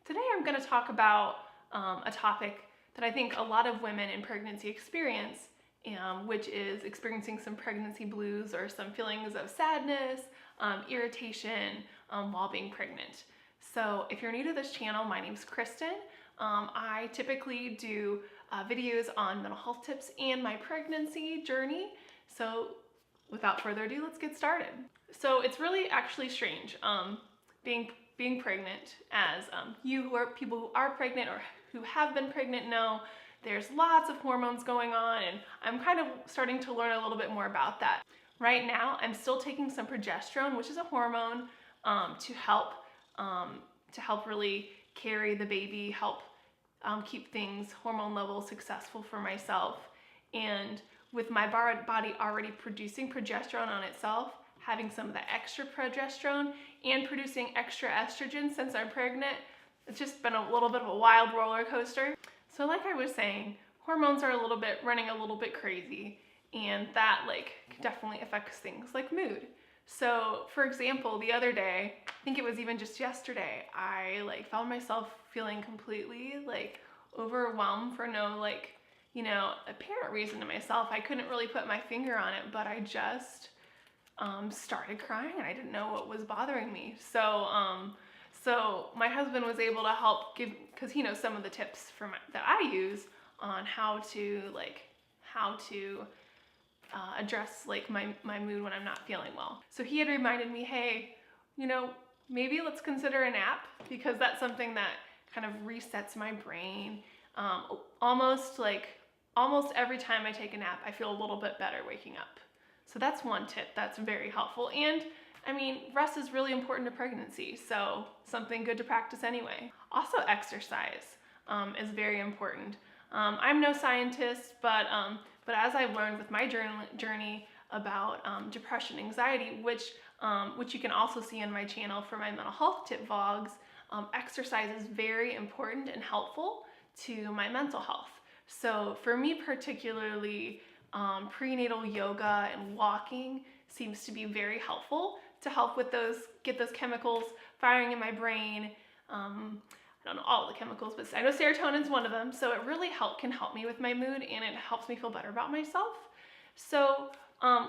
Today I'm going to talk about a topic that I think a lot of women in pregnancy experience, which is experiencing some pregnancy blues or some feelings of sadness, irritation while being pregnant. So if you're new to this channel, my name's Kristin. I typically do videos on mental health tips and my pregnancy journey. So without further ado, let's get started. So it's really actually strange being pregnant, as people who are pregnant or who have been pregnant know there's lots of hormones going on, and I'm kind of starting to learn a little bit more about that. Right now, I'm still taking some progesterone, which is a hormone, to help really carry the baby, help keep things hormone levels successful for myself. And with my body already producing progesterone on itself, having some of the extra progesterone and producing extra estrogen since I'm pregnant, it's just been a little bit of a wild roller coaster. So like I was saying, hormones are running a little bit crazy, and that definitely affects things like mood. So for example, the other day, I think it was even just yesterday, I found myself feeling completely overwhelmed for no apparent reason to myself. I couldn't really put my finger on it, but I just started crying and I didn't know what was bothering me. So my husband was able to help because he knows some of the tips that I use on how to address my mood when I'm not feeling well. So he had reminded me, hey, maybe let's consider a nap, because that's something that kind of resets my brain. Almost every time I take a nap, I feel a little bit better waking up. So that's one tip that's very helpful. And I mean, rest is really important to pregnancy, so something good to practice anyway. Also, exercise is very important. I'm no scientist, but as I've learned with my journey about depression, anxiety, which you can also see on my channel for my mental health tip vlogs, exercise is very important and helpful to my mental health. So for me particularly, prenatal yoga and walking seems to be very helpful to help with get those chemicals firing in my brain. I don't know all the chemicals, but I know serotonin is one of them. So it really can help me with my mood, and it helps me feel better about myself. So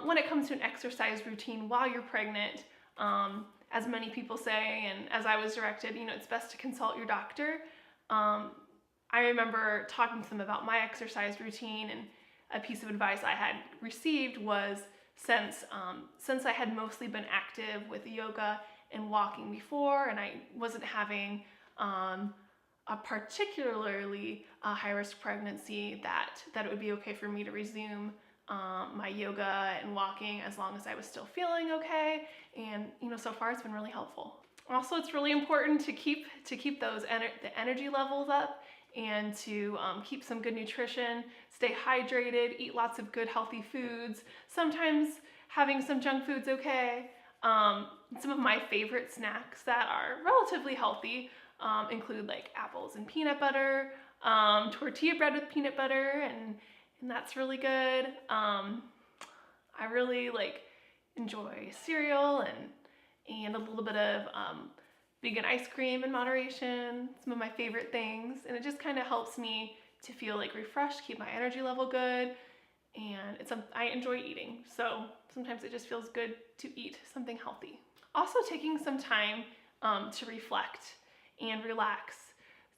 when it comes to an exercise routine while you're pregnant, as many people say, and as I was directed, it's best to consult your doctor. I remember talking to them about my exercise routine, and a piece of advice I had received was, since I had mostly been active with yoga and walking before, and I wasn't having a particularly high-risk pregnancy, that it would be okay for me to resume my yoga and walking as long as I was still feeling okay. And so far it's been really helpful. Also, it's really important to keep the energy levels up, and to keep some good nutrition, stay hydrated, eat lots of good healthy foods. Sometimes having some junk food's okay. Some of my favorite snacks that are relatively healthy include apples and peanut butter, tortilla bread with peanut butter, and that's really good. I really enjoy cereal and a little bit of vegan ice cream in moderation, some of my favorite things, and it just kind of helps me to feel refreshed, keep my energy level good, and I enjoy eating, so sometimes it just feels good to eat something healthy. Also, taking some time to reflect and relax.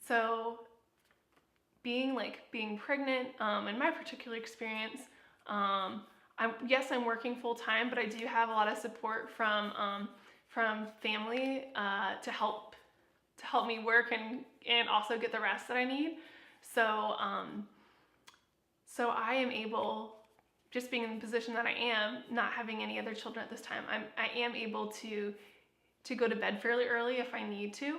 So being pregnant, in my particular experience, I'm working full time, but I do have a lot of support from family to help me work and also get the rest that I need. So I am able, just being in the position that I am, not having any other children at this time, I am able to go to bed fairly early if I need to,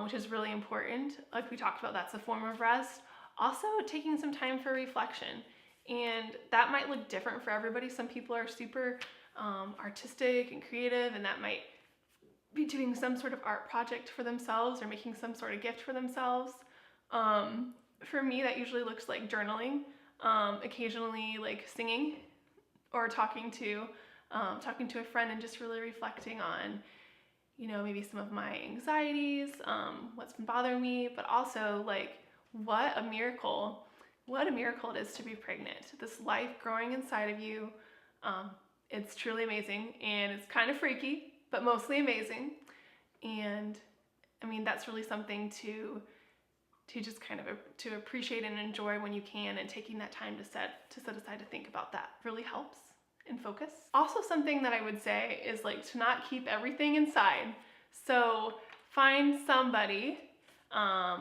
which is really important. Like we talked about, that's a form of rest. Also, taking some time for reflection, and that might look different for everybody. Some people are super artistic and creative, and that might be doing some sort of art project for themselves or making some sort of gift for themselves. For me, that usually looks like journaling, occasionally singing, or talking to a friend and just really reflecting on you know, maybe some of my anxieties, what's been bothering me, but also like what a miracle it is to be pregnant. This life growing inside of you. It's truly amazing, and it's kind of freaky, but mostly amazing. And I mean, that's really something to just kind of to appreciate and enjoy when you can, and taking that time to set aside to think about that really helps and focus. Also, something that I would say is like to not keep everything inside. So find somebody,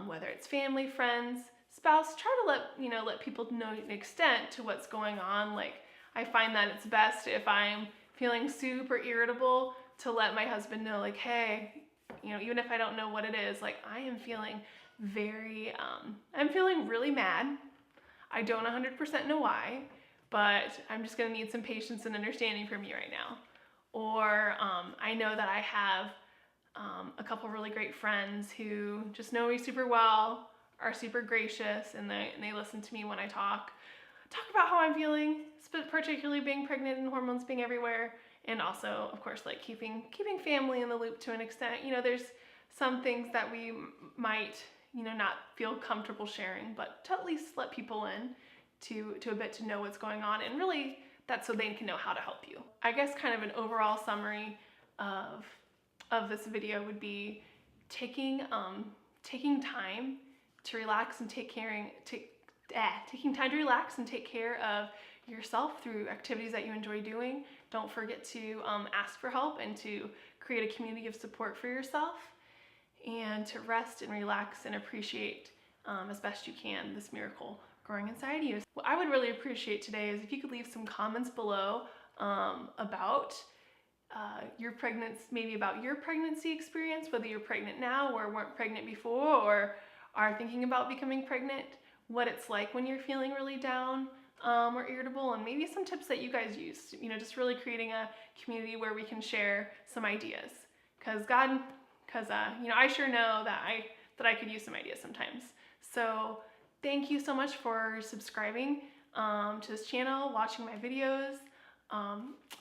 whether it's family, friends, spouse, try to let people know an extent to what's going on. Like, I find that it's best if I'm feeling super irritable to let my husband know, like, hey, you know, even if I don't know what it is, like, I am feeling I'm feeling really mad. I don't 100% know why, but I'm just gonna need some patience and understanding from you right now. Or I know that I have a couple really great friends who just know me super well, are super gracious, and they listen to me when I talk about how I'm feeling, particularly being pregnant and hormones being everywhere, and also, of course, like keeping family in the loop to an extent. You know, there's some things that we might, you know, not feel comfortable sharing, but to at least let people in to a bit to know what's going on, and really that's so they can know how to help you. I guess kind of an overall summary of this video would be taking time to relax and taking time to relax and take care of yourself through activities that you enjoy doing. Don't forget to ask for help and to create a community of support for yourself, and to rest and relax and appreciate as best you can this miracle growing inside you. What I would really appreciate today is if you could leave some comments below about your pregnancy, maybe about your pregnancy experience, whether you're pregnant now or weren't pregnant before or are thinking about becoming pregnant, what it's like when you're feeling really down or irritable, and maybe some tips that you guys use. You know, just really creating a community where we can share some ideas. Because you know, I sure know that I could use some ideas sometimes. So thank you so much for subscribing to this channel, watching my videos.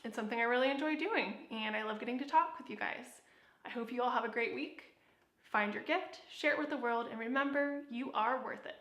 It's something I really enjoy doing, and I love getting to talk with you guys. I hope you all have a great week. Find your gift, share it with the world, and remember, you are worth it.